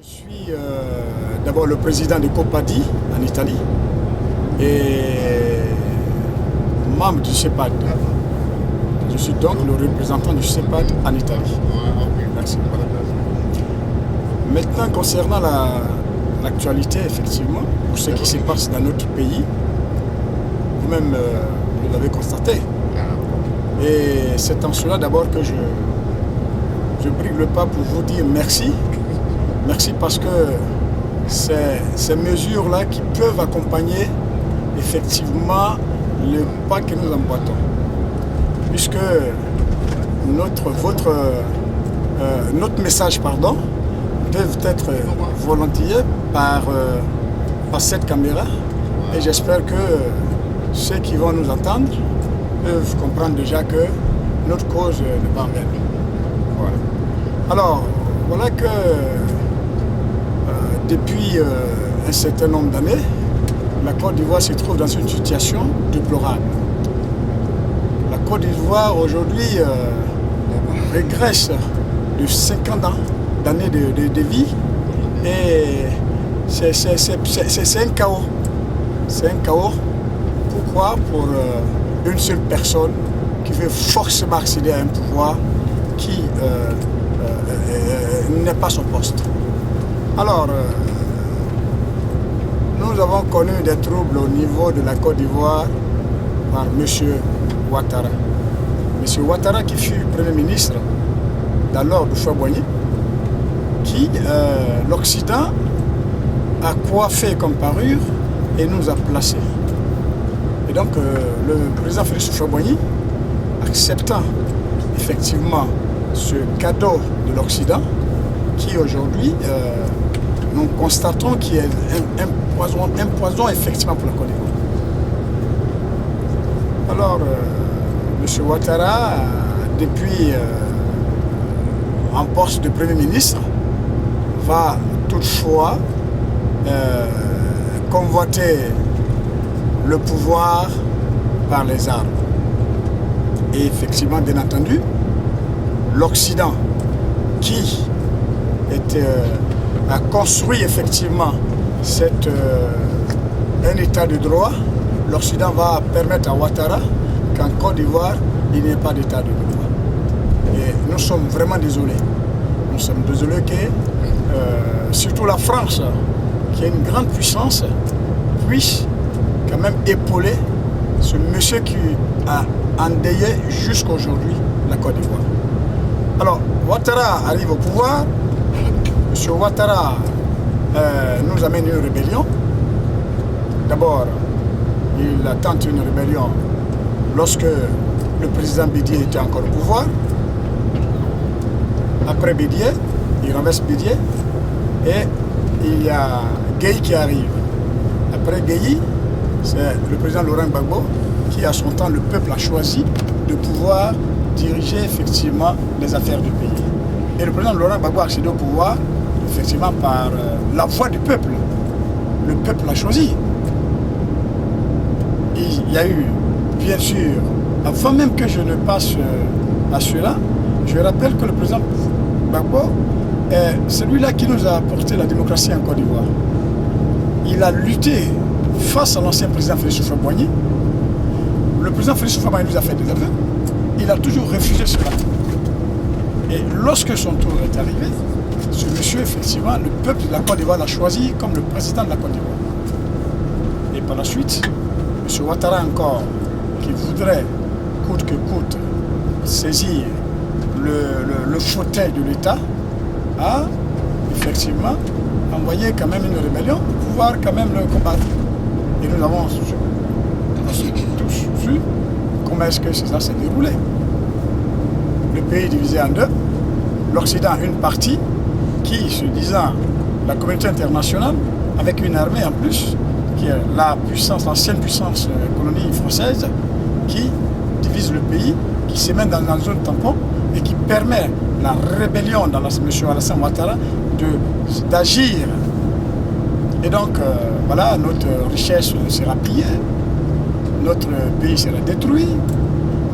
Je suis d'abord le président de Copadi en Italie et membre du CEPAD. Je suis donc le représentant du CEPAD en Italie. Merci. Maintenant, concernant l'actualité, effectivement, pour ce qui se passe dans notre pays, vous-même vous l'avez constaté. Et c'est en cela d'abord que je brigue le pas pour vous dire merci. Merci parce que ces mesures-là qui peuvent accompagner effectivement le pas que nous emboîtons. Puisque notre message peuvent être volontiers par cette caméra. Et j'espère que ceux qui vont nous entendre peuvent comprendre déjà que notre cause n'est pas en vain. Voilà. Alors, voilà que depuis un certain nombre d'années, la Côte d'Ivoire se trouve dans une situation déplorable. La Côte d'Ivoire aujourd'hui régresse de 50 ans d'années de vie et c'est un chaos. C'est un chaos. Pourquoi? Pour une seule personne qui veut forcément accéder à un pouvoir qui n'est pas son poste. Alors, nous avons connu des troubles au niveau de la Côte d'Ivoire par M. Ouattara. M. Ouattara qui fut Premier ministre d'alors de Houphouët-Boigny, qui l'Occident a coiffé comme parure et nous a placés. Et donc le président Félix Houphouët-Boigny, acceptant effectivement ce cadeau de l'Occident, qui aujourd'hui, nous constatons qu'il y a un poison effectivement pour la Côte d'Ivoire. Alors, M. Ouattara, depuis en poste de Premier ministre, va toutefois convoiter le pouvoir par les armes. Et effectivement, bien entendu, l'Occident qui a construit effectivement un état de droit, l'Occident va permettre à Ouattara qu'en Côte d'Ivoire, il n'y ait pas d'état de droit. Et nous sommes vraiment désolés. Nous sommes désolés que, surtout la France, qui est une grande puissance, puisse quand même épauler ce monsieur qui a endeuillé jusqu'à aujourd'hui la Côte d'Ivoire. Alors, Ouattara arrive au pouvoir. M. Ouattara nous amène une rébellion. D'abord, il a tenté une rébellion lorsque le président Bédié était encore au pouvoir. Après Bédié, il renverse Bédié et il y a Gueye qui arrive. Après Gueye, c'est le président Laurent Gbagbo qui, à son temps, le peuple a choisi de pouvoir diriger effectivement les affaires du pays. Et le président Laurent Gbagbo a accédé au pouvoir effectivement par la voix du peuple. Le peuple l'a choisi. Il y a eu, bien sûr, avant même que je ne passe à cela, je rappelle que le président Gbagbo est celui-là qui nous a apporté la démocratie en Côte d'Ivoire. Il a lutté face à l'ancien président Félix Houphouët-Boigny. Le président Félix Houphouët-Boigny nous a fait des aveux. Il a toujours refusé cela. Et lorsque son tour est arrivé, ce monsieur, effectivement, le peuple de la Côte d'Ivoire l'a choisi comme le président de la Côte d'Ivoire. Et par la suite, M. Ouattara encore, qui voudrait, coûte que coûte, saisir le fauteuil de l'État, a effectivement envoyé quand même une rébellion pour pouvoir quand même le combattre. Et nous avons tous vu comment est-ce que ça s'est déroulé. Le pays est divisé en deux. L'Occident, une partie, qui, se disant la communauté internationale, avec une armée en plus, qui est l'ancienne puissance colonie française, qui divise le pays, qui se met dans une zone tampon et qui permet la rébellion dans M. Alassane Ouattara d'agir. Et donc, voilà, notre richesse sera pillée, notre pays sera détruit,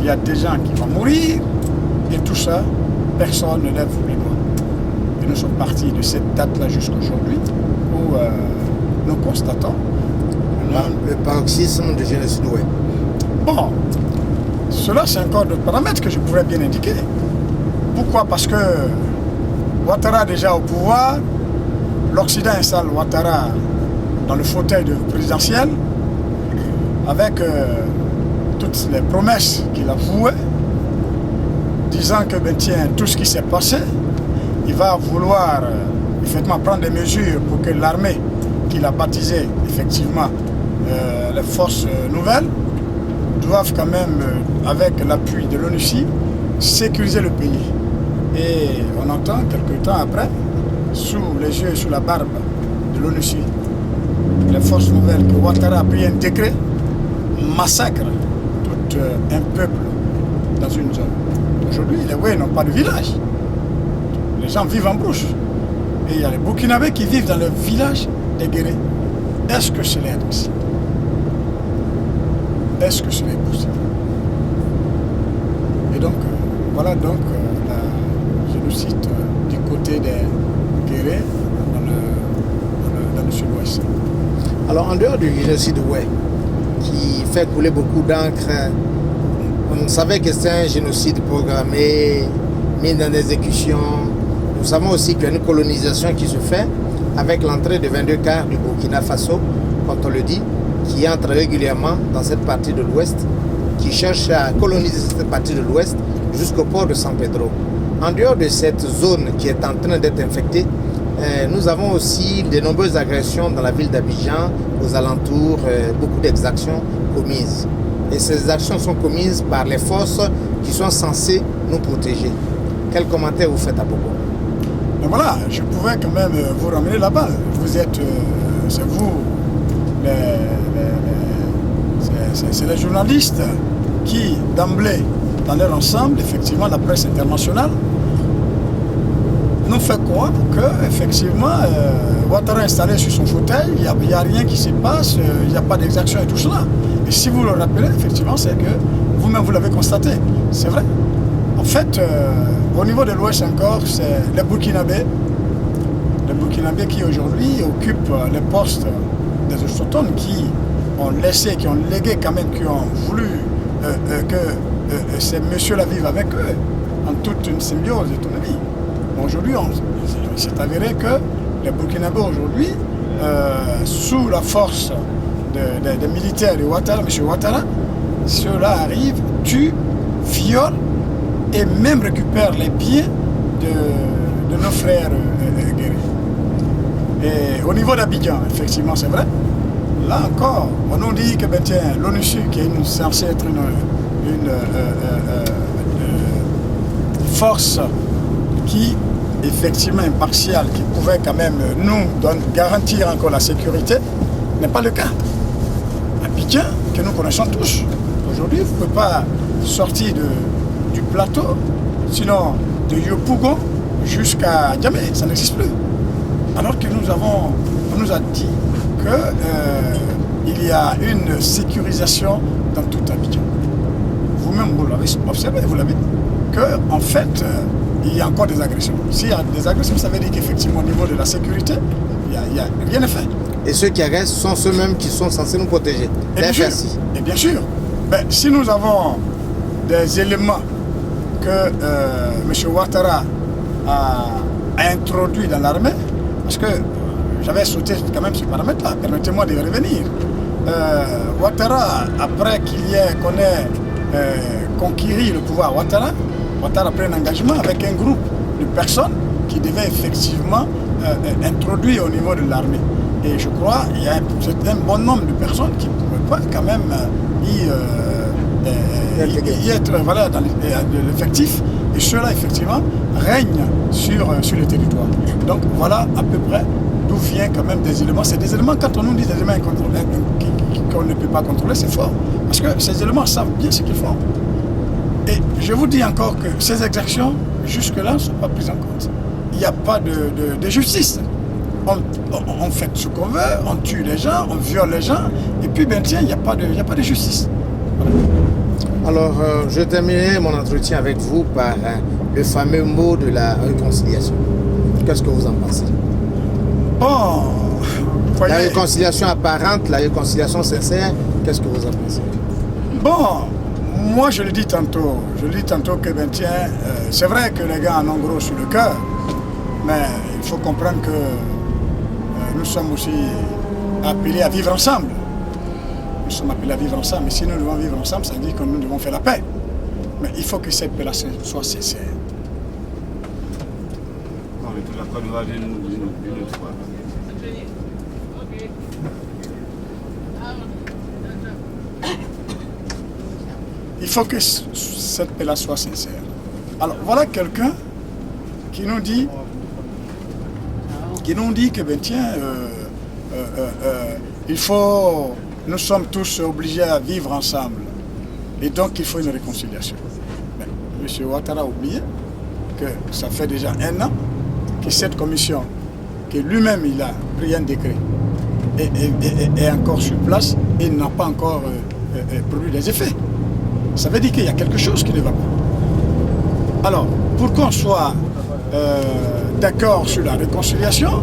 il y a des gens qui vont mourir, et tout ça, personne ne lève les doigts. Et nous sommes partis de cette date-là jusqu'à aujourd'hui où nous constatons le paroxysme de génocide. Ouais. Bon, cela c'est encore d'autres paramètres que je pourrais bien indiquer. Pourquoi? Parce que Ouattara déjà au pouvoir, l'Occident installe Ouattara dans le fauteuil présidentiel avec toutes les promesses qu'il a vouées, disant que tiens, tout ce qui s'est passé, il va vouloir effectivement prendre des mesures pour que l'armée qu'il a baptisée effectivement les forces nouvelles doivent quand même, avec l'appui de l'ONUCI, sécuriser le pays. Et on entend quelques temps après, sous les yeux et sous la barbe de l'ONUCI, les forces nouvelles, que Ouattara a pris un décret, massacre tout un peuple dans une zone. Aujourd'hui, les Oué n'ont pas de village. Les gens vivent en brouche. Et il y a les Burkinabés qui vivent dans le village des Guérés. Est-ce que cela est possible? Est-ce que cela est possible? Et donc, voilà donc le génocide du côté des Guérés dans le sud-ouest. Alors, en dehors du génocide, ouais, qui fait couler beaucoup d'encre, on savait que c'est un génocide programmé, mis dans l'exécution. Nous savons aussi qu'il y a une colonisation qui se fait avec l'entrée de 22 cars du Burkina Faso, quand on le dit, qui entre régulièrement dans cette partie de l'Ouest, qui cherche à coloniser cette partie de l'Ouest jusqu'au port de San Pedro. En dehors de cette zone qui est en train d'être infectée, nous avons aussi de nombreuses agressions dans la ville d'Abidjan, aux alentours, beaucoup d'exactions commises. Et ces actions sont commises par les forces qui sont censées nous protéger. Quel commentaire vous faites à propos? Mais voilà, je pouvais quand même vous ramener la balle. Vous êtes, c'est vous, c'est les journalistes qui, d'emblée, dans leur ensemble, effectivement, la presse internationale, nous fait croire que, effectivement, Ouattara est installé sur son fauteuil, il n'y a rien qui se passe, il n'y a pas d'exaction et tout cela. Et si vous le rappelez, effectivement, c'est que vous-même, vous l'avez constaté. C'est vrai. En fait, au niveau de l'Ouest encore, c'est les Burkinabés qui aujourd'hui occupent les postes des autochtones qui ont laissé, qui ont légué quand même, qui ont voulu que ces messieurs-là vivent avec eux en toute une symbiose et toute une vie. Aujourd'hui, il s'est avéré que les Burkinabés aujourd'hui, sous la force des militaires de Ouattara, M. Ouattara, ceux-là arrivent, tuent, violent et même récupèrent les biens de nos frères guéris. Et au niveau d'Abidjan, effectivement, c'est vrai. Là encore, on nous dit que l'ONUCI, qui est censée être une force qui, effectivement, impartiale, qui pouvait quand même nous garantir encore la sécurité, n'est pas le cas. Abidjan, que nous connaissons tous, aujourd'hui, vous ne pouvez pas sortir du plateau, sinon de Yopougon jusqu'à Djamé, ça n'existe plus. Alors que on nous a dit qu'il y a une sécurisation dans tout Abidjan. Vous-même, vous l'avez observé, vous l'avez dit, qu'en fait, il y a encore des agressions. S'il y a des agressions, ça veut dire qu'effectivement, au niveau de la sécurité, rien n'est fait. Et ceux qui agressent sont ceux-mêmes qui sont censés nous protéger. Et bien sûr, si nous avons des éléments que M. Ouattara a introduits dans l'armée, parce que j'avais sauté quand même ce paramètre-là, permettez-moi de revenir. Ouattara, après qu'on ait conquéri le pouvoir, Ouattara a pris un engagement avec un groupe de personnes qui devaient effectivement introduire au niveau de l'armée. Et je crois qu'il y a un bon nombre de personnes qui ne pouvaient pas quand même y être dans l'effectif. Et ceux-là, effectivement, règnent sur le territoire. Donc voilà à peu près d'où vient quand même des éléments. C'est des éléments, quand on nous dit des éléments incontrôlés, qu'on ne peut pas contrôler, c'est fort. Parce que ces éléments savent bien ce qu'ils font. Et je vous dis encore que ces exactions, jusque-là, ne sont pas prises en compte. Il n'y a pas de justice. On fait ce qu'on veut, on tue les gens, on viole les gens, et puis il n'y a pas de justice. Voilà. Alors, je terminerai mon entretien avec vous par le fameux mot de la réconciliation. qu'est-ce que vous en pensez? Bon, La réconciliation apparente, la réconciliation sincère, qu'est-ce que vous en pensez? Bon, moi je le dis tantôt que ben tiens, c'est vrai que les gars en ont gros sur le cœur, mais il faut comprendre que nous sommes aussi appelés à vivre ensemble. Nous sommes appelés à vivre ensemble, et si nous devons vivre ensemble, ça veut dire que nous devons faire la paix. Mais il faut que cette paix-là soit sincère. Il faut que cette paix-là soit sincère. Alors voilà quelqu'un qui nous dit que ben tiens, nous sommes tous obligés à vivre ensemble. Et donc il faut une réconciliation. Mais M. Ouattara a oublié que ça fait déjà 1 an que cette commission, que lui-même il a pris un décret, est encore sur place et n'a pas encore produit des effets. Ça veut dire qu'il y a quelque chose qui ne va pas. Alors, pour qu'on soit d'accord sur la réconciliation,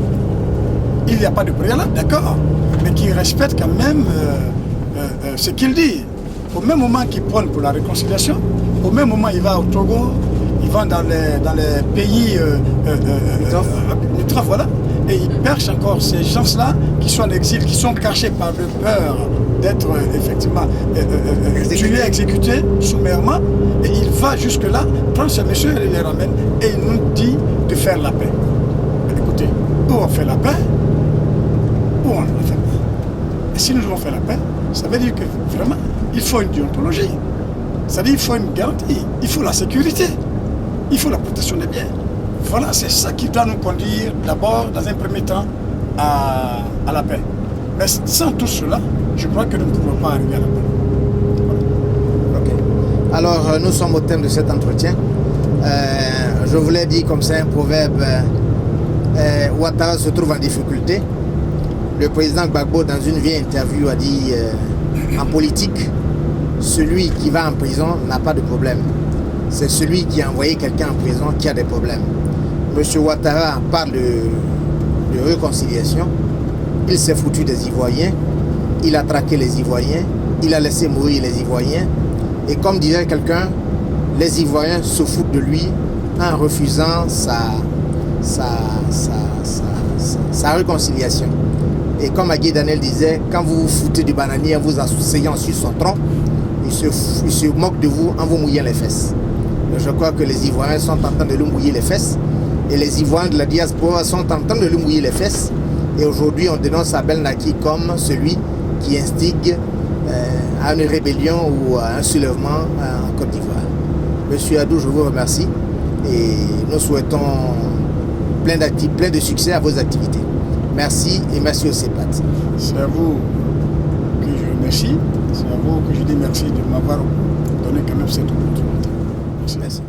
il n'y a pas de préalable, d'accord, mais qui respecte quand même ce qu'il dit. Au même moment qu'il prône pour la réconciliation, au même moment il va au Togo, il va dans les pays limitrophes, voilà, et il perche encore ces gens-là qui sont en exil, qui sont cachés par le peur d'être effectivement tués, exécutés sommairement, et il va jusque-là, prend ces messieurs et les ramène, et il nous dit de faire la paix. Écoutez, ou on fait la paix, ou on ne la fait pas. Et si nous devons faire la paix, ça veut dire que vraiment, il faut une déontologie. C'est-à-dire qu'il faut une garantie, il faut la sécurité, il faut la protection des biens. Voilà, c'est ça qui doit nous conduire d'abord, dans un premier temps, à la paix. Mais sans tout cela, je crois que nous ne pouvons pas arriver à la paix. Voilà. Okay. Alors, nous sommes au thème de cet entretien. Je vous l'ai dit comme c'est un proverbe, Ouattara se trouve en difficulté. Le président Gbagbo, dans une vieille interview, a dit en politique, celui qui va en prison n'a pas de problème. C'est celui qui a envoyé quelqu'un en prison qui a des problèmes. M. Ouattara parle de réconciliation. Il s'est foutu des Ivoiriens. Il a traqué les Ivoiriens. Il a laissé mourir les Ivoiriens. Et comme disait quelqu'un, les Ivoiriens se foutent de lui en refusant sa réconciliation. Et comme Agui Daniel disait, quand vous vous foutez du bananier en vous asseyant sur son tronc, il se moque de vous en vous mouillant les fesses. Je crois que les Ivoiriens sont en train de lui mouiller les fesses. Et les Ivoiriens de la diaspora sont en train de lui mouiller les fesses. Et aujourd'hui, on dénonce Abel Naki comme celui qui instigue à une rébellion ou à un soulèvement en Côte d'Ivoire. Monsieur Adou, je vous remercie. Et nous souhaitons plein de succès à vos activités. Merci et merci au CEPAT. C'est à vous que je remercie. C'est à vous que je dis merci de m'avoir donné quand même cette opportunité. Merci.